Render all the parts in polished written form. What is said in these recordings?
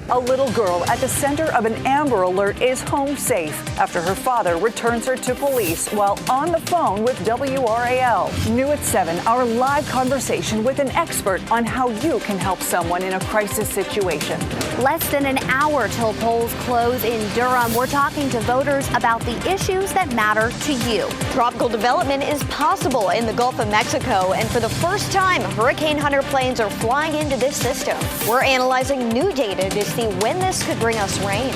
A little girl at the center of an Amber Alert is home safe after her father returns her to police while on the phone with WRAL. New at 7, our live conversation with an expert on how you can help someone in a crisis situation. Less than an hour till polls close in Durham. We're talking to voters about the issues that matter to you. Tropical development is possible in the Gulf of Mexico, and for the first time, Hurricane Hunter planes are flying into this system. We're analyzing new data to see when this could bring us rain.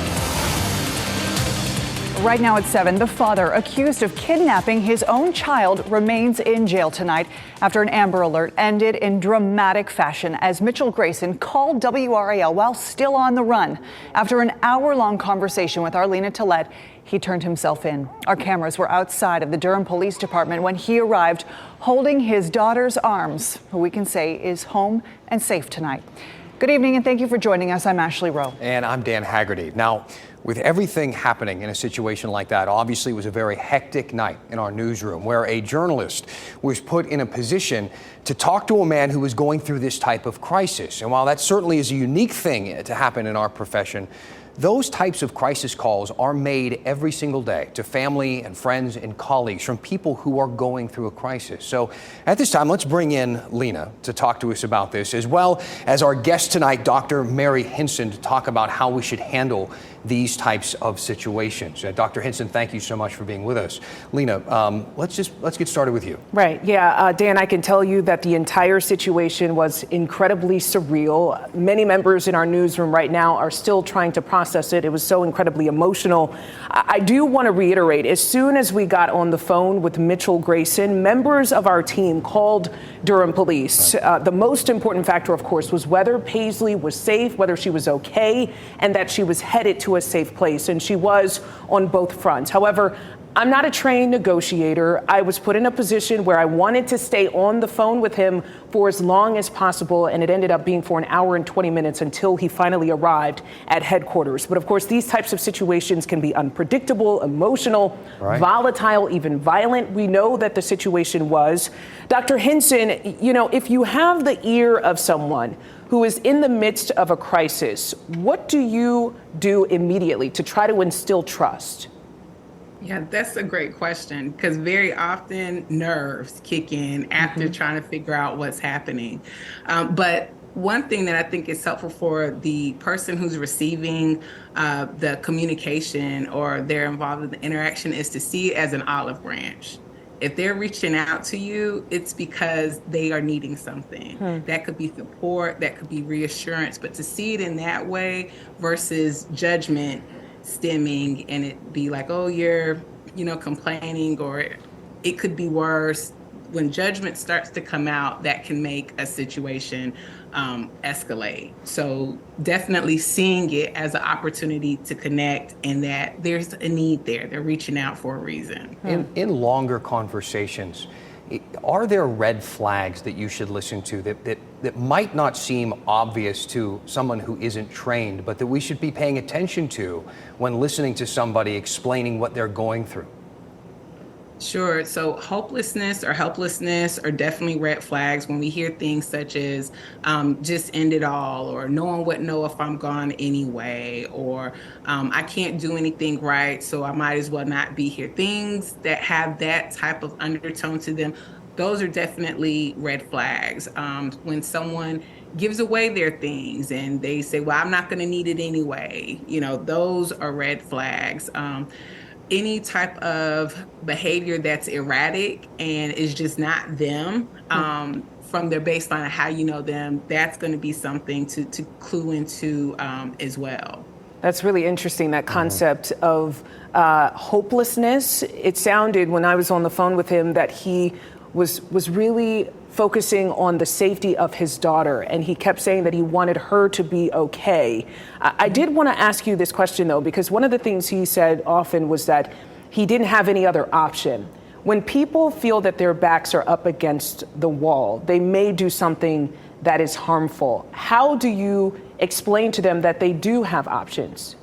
Right now at 7, the father accused of kidnapping his own child remains in jail tonight after an Amber Alert ended in dramatic fashion as Mitchell Grayson called WRAL while still on the run. After an hour-long conversation with Arlena Tillett, he turned himself in. Our cameras were outside of the Durham Police Department when he arrived holding his daughter's arms, who we can say is home and safe tonight. Good evening and thank you for joining us. I'm Ashley Rowe. And I'm Dan Haggerty. Now, with everything happening in a situation like that, obviously it was a very hectic night in our newsroom where a journalist was put in a position to talk to a man who was going through this type of crisis. And while that certainly is a unique thing to happen in our profession, those types of crisis calls are made every single day to family and friends and colleagues from people who are going through a crisis. So at this time, let's bring in Lena to talk to us about this, as well as our guest tonight, Dr. Mary Hinson, to talk about how we should handle these types of situations. Dr. Hinson, thank you so much for being with us. Lena, let's get started with you. Right. Yeah. Dan, I can tell you that the entire situation was incredibly surreal. Many members in our newsroom right now are still trying to process it. It was so incredibly emotional. I do want to reiterate, as soon as we got on the phone with Mitchell Grayson, members of our team called Durham Police. The most important factor, of course, was whether Paisley was safe, whether she was okay, and that she was headed to a safe place, and she was on both fronts. However, I'm not a trained negotiator. I was put in a position where I wanted to stay on the phone with him for as long as possible, and it ended up being for an hour and 20 minutes until he finally arrived at headquarters. But of course, these types of situations can be unpredictable, emotional, volatile, even violent. We know that the situation was. Dr. Hinson, you know, if you have the ear of someone who is in the midst of a crisis, what do you do immediately to try to instill trust? Yeah, that's a great question, because very often nerves kick in after trying to figure out what's happening. But one thing that I think is helpful for the person who's receiving the communication or they're involved in the interaction is to see it as an olive branch. If they're reaching out to you, it's because they are needing something. That could be support, that could be reassurance, but to see it in that way versus judgment stemming and it be like, oh, you're, complaining, or it could be worse. When judgment starts to come out, that can make a situation escalate. So definitely seeing it as an opportunity to connect and that there's a need there. They're reaching out for a reason. In longer conversations, are there red flags that you should listen to that might not seem obvious to someone who isn't trained, but that we should be paying attention to when listening to somebody explaining what they're going through? Sure. So hopelessness or helplessness are definitely red flags when we hear things such as just end it all, or no one would know if I'm gone anyway, or I can't do anything right, so I might as well not be here. Things that have that type of undertone to them, those are definitely red flags. When someone gives away their things and they say, well, I'm not going to need it anyway, those are red flags. Any type of behavior that's erratic and is just not them, from their baseline of how you know them, that's going to be something to clue into as well. That's really interesting, that concept of hopelessness. It sounded, when I was on the phone with him, that he was really focusing on the safety of his daughter, and he kept saying that he wanted her to be okay. I did want to ask you this question, though, because one of the things he said often was that he didn't have any other option. When people feel that their backs are up against the wall, they may do something that is harmful. How do you explain to them that they do have options?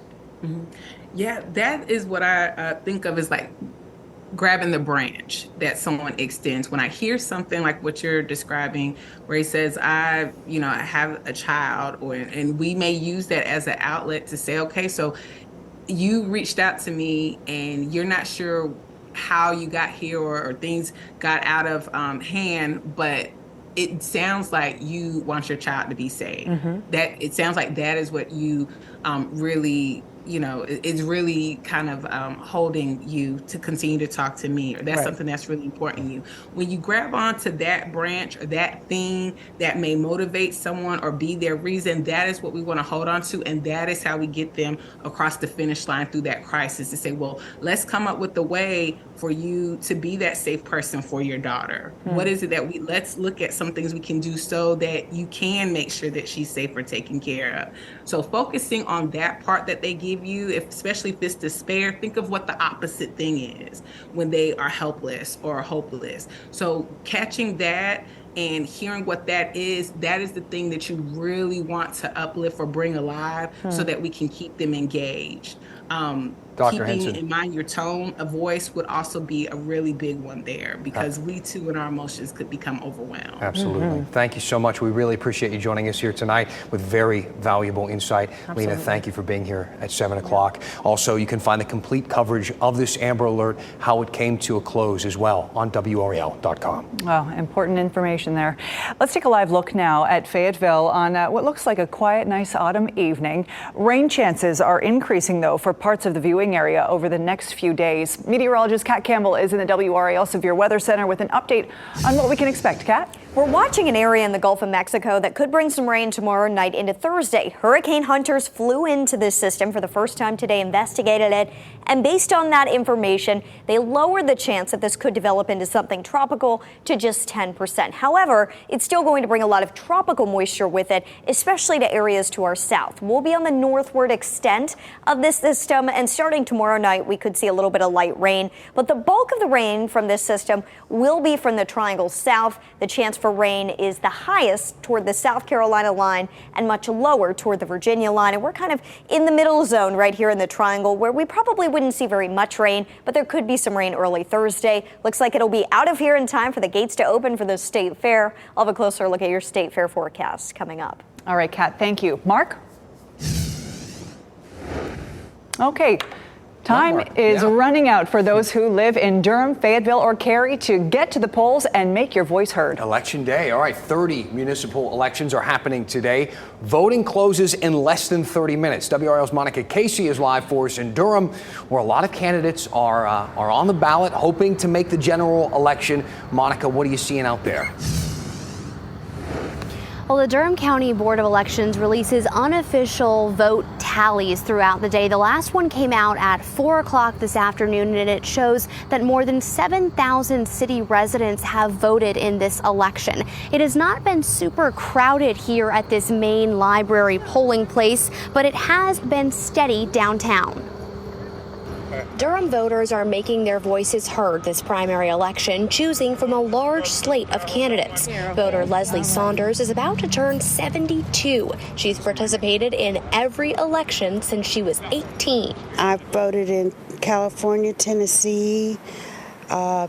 Yeah, that is what I think of as like grabbing the branch that someone extends. When I hear something like what you're describing, where he says, I have a child, and we may use that as an outlet to say, okay, so you reached out to me and you're not sure how you got here or things got out of hand, but it sounds like you want your child to be saved. That it sounds like that is what you really, is really kind of holding you to continue to talk to me, or that's something that's really important to you. When you grab onto that branch or that thing that may motivate someone or be their reason, that is what we want to hold on to, and that is how we get them across the finish line through that crisis, to say, well, let's come up with a way for you to be that safe person for your daughter. What is it that let's look at some things we can do so that you can make sure that she's safe or taken care of. So focusing on that part that they give you, especially if it's despair, think of what the opposite thing is when they are helpless or hopeless. So catching that and hearing what that is the thing that you really want to uplift or bring alive so that we can keep them engaged. Dr. Keeping Henson. in mind your tone of voice would also be a really big one there, because we too in our emotions could become overwhelmed. Absolutely. Thank you so much. We really appreciate you joining us here tonight with very valuable insight. Lena, thank you for being here at 7 o'clock. Also, you can find the complete coverage of this Amber Alert, how it came to a close as well, on WRAL.com. Well, important information there. Let's take a live look now at Fayetteville on what looks like a quiet, nice autumn evening. Rain chances are increasing, though, for parts of the viewing area over the next few days. Meteorologist Kat Campbell is in the WRAL Severe Weather Center with an update on what we can expect. Kat? We're watching an area in the Gulf of Mexico that could bring some rain tomorrow night into Thursday. Hurricane hunters flew into this system for the first time today, investigated it, and based on that information, they lowered the chance that this could develop into something tropical to just 10%. However, it's still going to bring a lot of tropical moisture with it, especially to areas to our south. We'll be on the northward extent of this system, and starting tomorrow night, we could see a little bit of light rain, but the bulk of the rain from this system will be from the triangle south. The chance for rain is the highest toward the South Carolina line and much lower toward the Virginia line. And we're kind of in the middle zone right here in the triangle, where we probably wouldn't see very much rain, but there could be some rain early Thursday. Looks like it'll be out of here in time for the gates to open for the state fair. I'll have a closer look at your state fair forecast coming up. All right, Kat, thank you. Mark? Okay. Time is running out for those who live in Durham, Fayetteville, or Cary to get to the polls and make your voice heard. Election day. All right, 30 municipal elections are happening today. Voting closes in less than 30 minutes. WRL's Monica Casey is live for us in Durham, where a lot of candidates are on the ballot, hoping to make the general election. Monica, what are you seeing out there? Well, the Durham County Board of Elections releases unofficial vote tallies throughout the day. The last one came out at 4 o'clock this afternoon, and it shows that more than 7,000 city residents have voted in this election. It has not been super crowded here at this main library polling place, but it has been steady downtown. Durham voters are making their voices heard this primary election, choosing from a large slate of candidates. Voter Leslie Saunders is about to turn 72. She's participated in every election since she was 18. I've voted in California, Tennessee,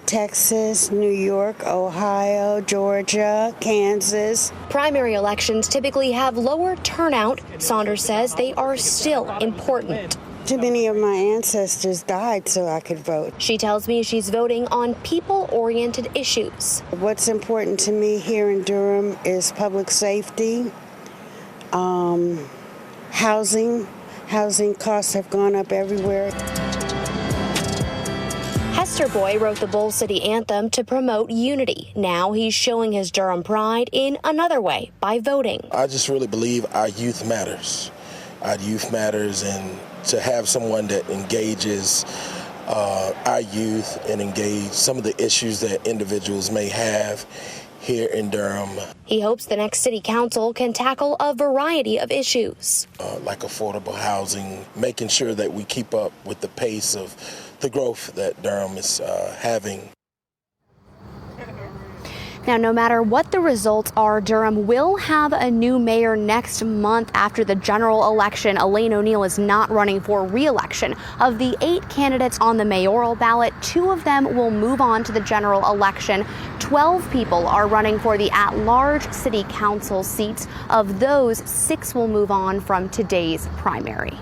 Texas, New York, Ohio, Georgia, Kansas. Primary elections typically have lower turnout. Saunders says they are still important. Too many of my ancestors died so I could vote. She tells me she's voting on people-oriented issues. What's important to me here in Durham is public safety, housing. Housing costs have gone up everywhere. Hester Boy wrote the Bull City Anthem to promote unity. Now he's showing his Durham pride in another way, by voting. I just really believe our youth matters. Our youth matters, and to have someone that engages our youth and engage some of the issues that individuals may have here in Durham. He hopes the next city council can tackle a variety of issues. Like affordable housing, making sure that we keep up with the pace of the growth that Durham is having. Now, no matter what the results are, Durham will have a new mayor next month after the general election. Elaine O'Neill is not running for re-election. Of the 8 candidates on the mayoral ballot, 2 of them will move on to the general election. 12 people are running for the at-large city council seats. Of those, 6 will move on from today's primary.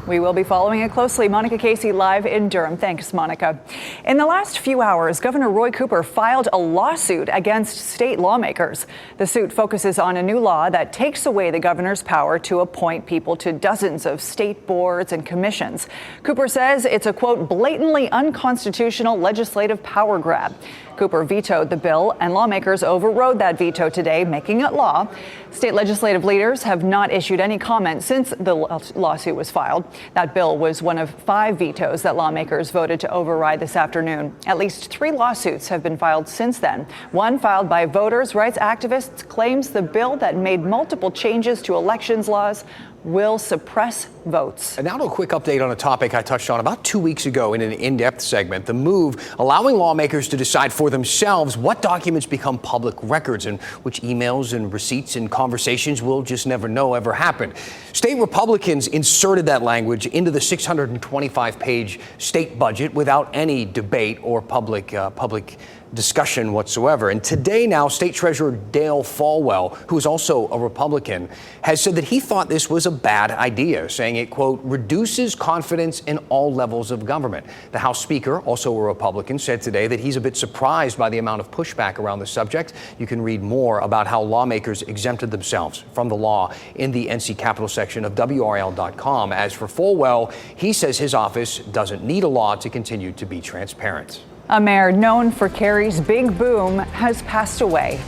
We will be following it closely. Monica Casey live in Durham. Thanks, Monica. In the last few hours, Governor Roy Cooper filed a lawsuit against state lawmakers. The suit focuses on a new law that takes away the governor's power to appoint people to dozens of state boards and commissions. Cooper says it's a, quote, blatantly unconstitutional legislative power grab. Cooper vetoed the bill, and lawmakers overrode that veto today, making it law. State legislative leaders have not issued any comment since the lawsuit was filed. That bill was one of 5 vetoes that lawmakers voted to override this afternoon. At least 3 lawsuits have been filed since then. One filed by voters' rights activists claims the bill that made multiple changes to elections laws will suppress votes. And now to a quick update on a topic I touched on about 2 weeks ago in an in-depth segment, the move allowing lawmakers to decide for themselves what documents become public records and which emails and receipts and conversations we'll just never know ever happened. State Republicans inserted that language into the 625-page state budget without any debate or public discussion whatsoever. And today now, State Treasurer Dale Folwell, who is also a Republican, has said that he thought this was a bad idea, saying it, quote, reduces confidence in all levels of government. The House Speaker, also a Republican, said today that he's a bit surprised by the amount of pushback around the subject. You can read more about how lawmakers exempted themselves from the law in the NC Capitol section of WRAL.com. As for Folwell, he says his office doesn't need a law to continue to be transparent. A mayor known for Cary's big boom has passed away.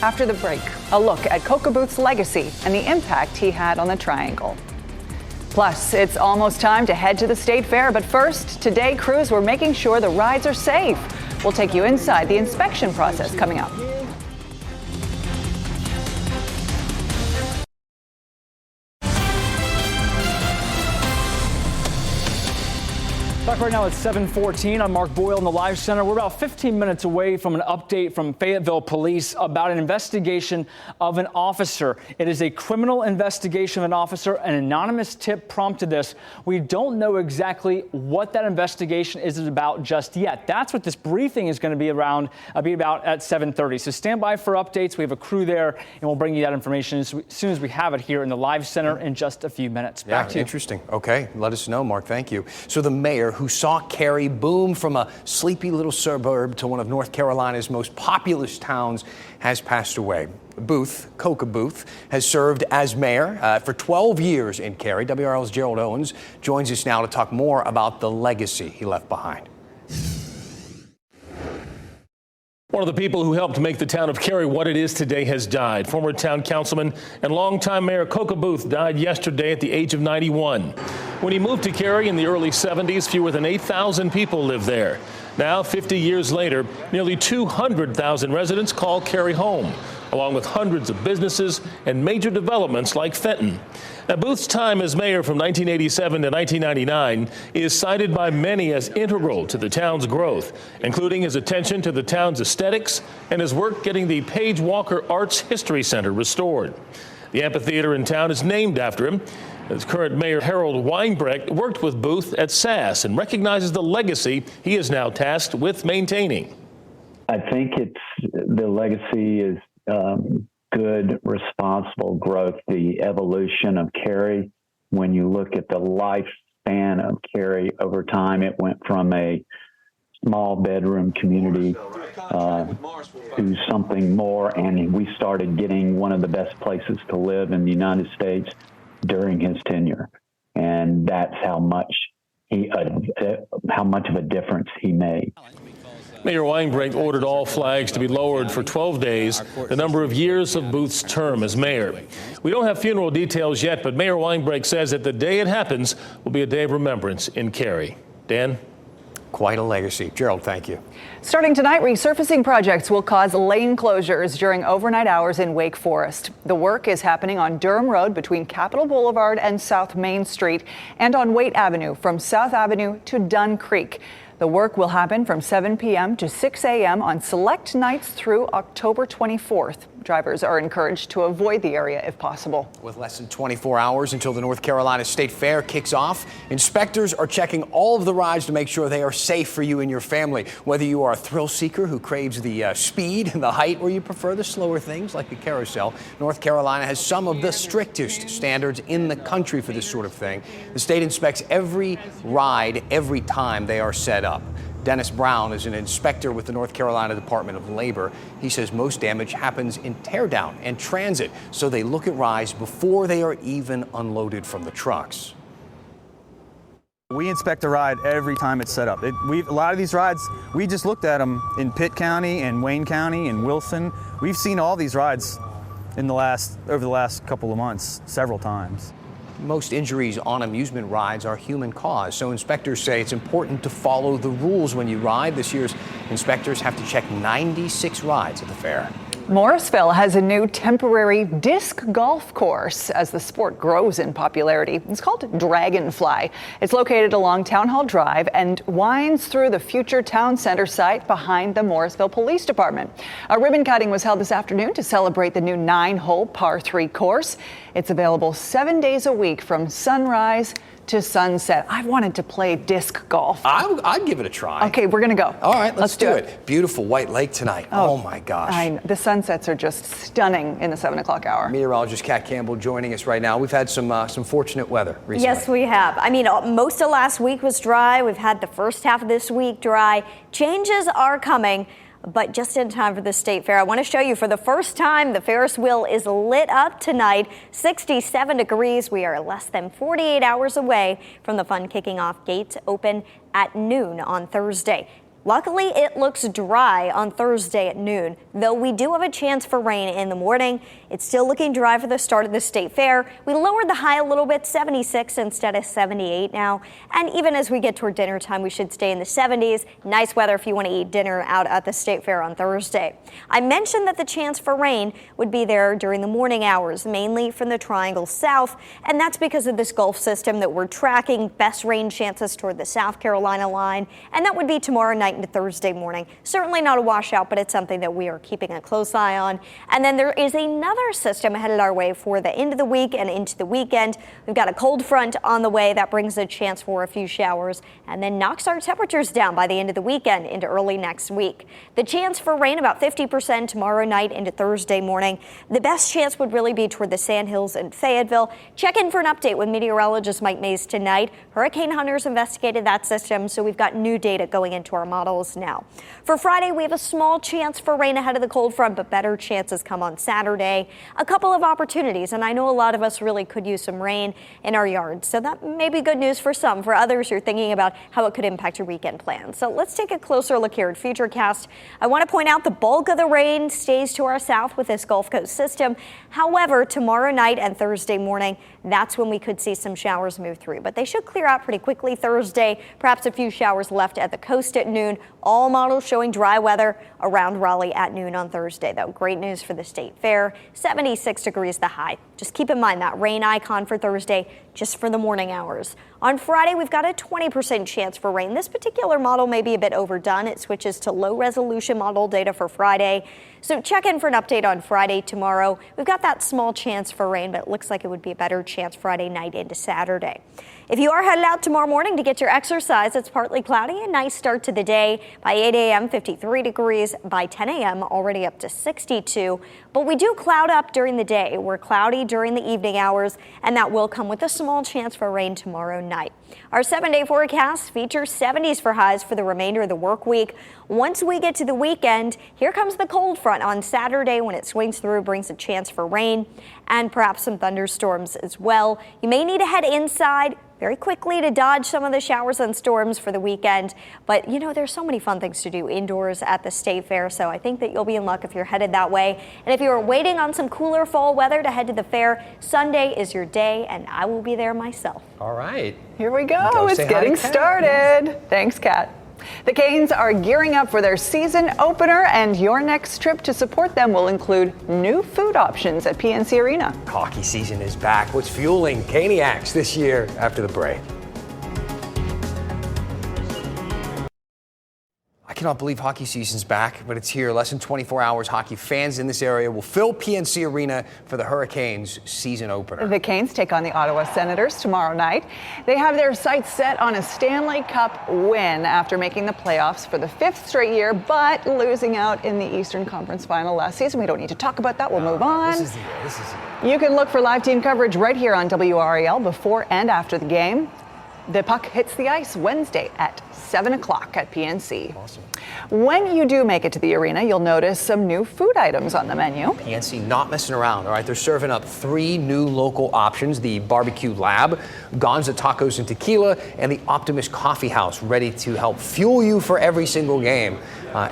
After the break, a look at Coca Booth's legacy and the impact he had on the Triangle. Plus, it's almost time to head to the State Fair, but first, today crews were making sure the rides are safe. We'll take you inside the inspection process coming up. Back right now at 7:14. I'm Mark Boyle in the Live Center. We're about 15 minutes away from an update from Fayetteville Police about an investigation of an officer. It is a criminal investigation of an officer. An anonymous tip prompted this. We don't know exactly what that investigation is about just yet. That's what this briefing is going to be about at 7:30. So stand by for updates. We have a crew there, and we'll bring you that information as soon as we have it here in the Live Center in just a few minutes. Back to you. Interesting. Okay, let us know, Mark. Thank you. So the mayor who saw Cary boom from a sleepy little suburb to one of North Carolina's most populous towns has passed away. Booth, Coca Booth, has served as mayor for 12 years in Cary. WRL's Gerald Owens joins us now to talk more about the legacy he left behind. One of the people who helped make the town of Cary what it is today has died. Former town councilman and longtime mayor Coca Booth died yesterday at the age of 91. When he moved to Cary in the early 70s, fewer than 8,000 people lived there. Now, 50 years later, nearly 200,000 residents call Cary home, along with hundreds of businesses and major developments like Fenton. Now, Booth's time as mayor from 1987 to 1999 is cited by many as integral to the town's growth, including his attention to the town's aesthetics and his work getting the Page Walker Arts History Center restored. The amphitheater in town is named after him. As current mayor Harold Weinbrecht worked with Booth at SAS and recognizes the legacy he is now tasked with maintaining. I think the legacy is good, responsible growth, the evolution of Cary. When you look at the lifespan of Cary over time, it went from a small bedroom community to something more, and we started getting one of the best places to live in the United States during his tenure, and that's how much of a difference he made. Mayor Weinbrecht ordered all flags to be lowered for 12 days, the number of years of Booth's term as mayor. We don't have funeral details yet, but Mayor Weinbrecht says that the day it happens will be a day of remembrance in Cary. Dan? Quite a legacy. Gerald, thank you. Starting tonight, resurfacing projects will cause lane closures during overnight hours in Wake Forest. The work is happening on Durham Road between Capitol Boulevard and South Main Street, and on Waite Avenue from South Avenue to Dunn Creek. The work will happen from 7 p.m. to 6 a.m. on select nights through October 24th. Drivers are encouraged to avoid the area if possible. With less than 24 hours until the North Carolina State Fair kicks off, inspectors are checking all of the rides to make sure they are safe for you and your family. Whether you are a thrill seeker who craves the speed and the height, or you prefer the slower things like the carousel, North Carolina has some of the strictest standards in the country for this sort of thing. The state inspects every ride every time they are set up. Dennis Brown is an inspector with the North Carolina Department of Labor. He says most damage happens in teardown and transit, so they look at rides before they are even unloaded from the trucks. We inspect the ride every time it's set up. A lot of these rides, we just looked at them in Pitt County and Wayne County and Wilson. We've seen all these rides over the last couple of months, several times. Most injuries on amusement rides are human caused, so inspectors say it's important to follow the rules when you ride. This year's inspectors have to check 96 rides at the fair. Morrisville has a new temporary disc golf course as the sport grows in popularity. It's called Dragonfly. It's located along Town Hall Drive and winds through the future town center site behind the Morrisville Police Department. A ribbon cutting was held this afternoon to celebrate the new 9-hole par 3 course. It's available 7 days a week from sunrise to sunset. I wanted to play disc golf. I'd give it a try. Okay, we're going to go. All right, let's do it. Beautiful White Lake tonight. Oh my gosh. The sunsets are just stunning in the 7 o'clock hour. Meteorologist Kat Campbell joining us right now. We've had some fortunate weather recently. Yes, we have. I mean, most of last week was dry. We've had the first half of this week dry. Changes are coming, but just in time for the State Fair. I want to show you for the first time the Ferris wheel is lit up tonight. 67 degrees. We are less than 48 hours away from the fun kicking off. Gates open at noon on Thursday. Luckily, it looks dry on Thursday at noon, though we do have a chance for rain in the morning. It's still looking dry for the start of the State Fair. We lowered the high a little bit, 76 instead of 78 now. And even as we get toward dinner time, we should stay in the 70s. Nice weather if you want to eat dinner out at the State Fair on Thursday. I mentioned that the chance for rain would be there during the morning hours, mainly from the Triangle South. And that's because of this Gulf system that we're tracking. Best rain chances toward the South Carolina line. And that would be tomorrow night into Thursday morning. Certainly not a washout, but it's something that we are keeping a close eye on. And then there is another system headed our way for the end of the week and into the weekend. We've got a cold front on the way that brings a chance for a few showers and then knocks our temperatures down by the end of the weekend into early next week. The chance for rain about 50% tomorrow night into Thursday morning. The best chance would really be toward the Sandhills and Fayetteville. Check in for an update with meteorologist Mike Mays tonight. Hurricane hunters investigated that system, so we've got new data going into our models now. For Friday, we have a small chance for rain ahead of the cold front, but better chances come on Saturday. A couple of opportunities, and I know a lot of us really could use some rain in our yards, so that may be good news for some. For others, you're thinking about how it could impact your weekend plans. So let's take a closer look here at Futurecast. I want to point out the bulk of the rain stays to our south with this Gulf Coast system. However, tomorrow night and Thursday morning, that's when we could see some showers move through, but they should clear out pretty quickly Thursday. Perhaps a few showers left at the coast at noon. All models showing dry weather around Raleigh at noon on Thursday, though. Great news for the State Fair. 76 degrees the high. Just keep in mind that rain icon for Thursday just for the morning hours. On Friday, we've got a 20% chance for rain. This particular model may be a bit overdone. It switches to low resolution model data for Friday. So check in for an update on Friday tomorrow. We've got that small chance for rain, but it looks like it would be a better chance Friday night into Saturday. If you are headed out tomorrow morning to get your exercise, it's partly cloudy. A nice start to the day. By 8 a.m., 53 degrees. By 10 a.m., already up to 62. But we do cloud up during the day. We're cloudy during the evening hours, and that will come with a small chance for rain tomorrow night. Our 7-day forecast features 70s for highs for the remainder of the work week. Once we get to the weekend, here comes the cold front on Saturday. When it swings through, brings a chance for rain and perhaps some thunderstorms as well. You may need to head inside very quickly to dodge some of the showers and storms for the weekend. But, you know, there's so many fun things to do indoors at the State Fair, so I think that you'll be in luck if you're headed that way. And if you're waiting on some cooler fall weather to head to the fair, Sunday is your day, and I will be there myself. All right. Here we go. It's getting started. Thanks, Kat. The Canes are gearing up for their season opener, and your next trip to support them will include new food options at PNC Arena. Hockey season is back. What's fueling Caniacs this year after the break? cannot believe hockey season's back, but it's here. Less than 24 hours, hockey fans in this area will fill PNC Arena for the Hurricanes season opener. The Canes take on the Ottawa Senators tomorrow night. They have their sights set on a Stanley Cup win after making the playoffs for the 5th straight year, but losing out in the Eastern Conference Final last season. We don't need to talk about that. We'll move on. This is the year. You can look for live team coverage right here on WRAL before and after the game. The puck hits the ice Wednesday at 7 o'clock at PNC. Awesome. When you do make it to the arena, you'll notice some new food items on the menu. PNC not messing around, all right? They're serving up 3 new local options, the Barbecue Lab, Gonza Tacos and Tequila, and the Optimist Coffee House, ready to help fuel you for every single game.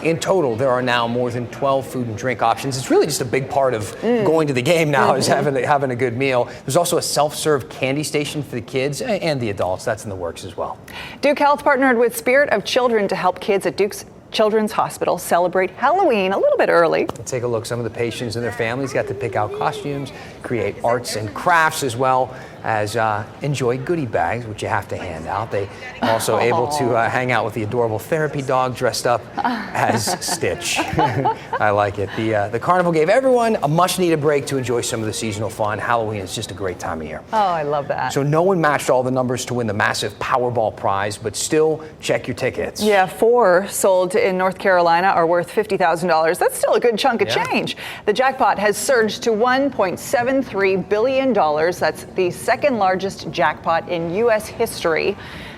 In total, there are now more than 12 food and drink options. It's really just a big part of going to the game now is having a good meal. There's also a self-serve candy station for the kids and the adults. That's in the works as well. Duke Health partnered with Spirit of Children to help kids at Duke's Children's Hospital celebrate Halloween a little bit early. Let's take a look. Some of the patients and their families got to pick out costumes, create arts and crafts, as well as enjoy goodie bags, which you have to hand out. They also able to hang out with the adorable therapy dog dressed up as Stitch. I like it. The carnival gave everyone a much-needed break to enjoy some of the seasonal fun. Halloween is just a great time of year. Oh, I love that. So no one matched all the numbers to win the massive Powerball prize, but still check your tickets. Yeah, 4 sold in North Carolina are worth $50,000. That's still a good chunk of change. The jackpot has surged to $1.73 billion. That's the second largest jackpot in U.S. history.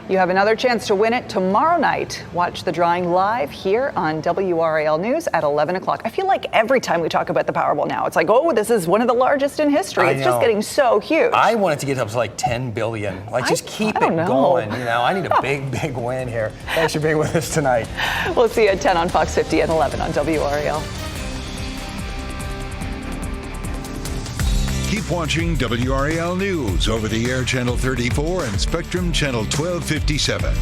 You have another chance to win it tomorrow night. Watch the drawing live here on WRAL News at 11 o'clock. I feel like every time we talk about the Powerball now, it's like, oh, this is one of the largest in history. It's just getting so huge. I want it to get up to like 10 billion. Like, just keep it going. You know, I need a big win here. Thanks for being with us tonight. We'll see you at 10 on Fox 50 and 11 on WRAL. Keep watching WRAL News over the air channel 34 and Spectrum channel 1257.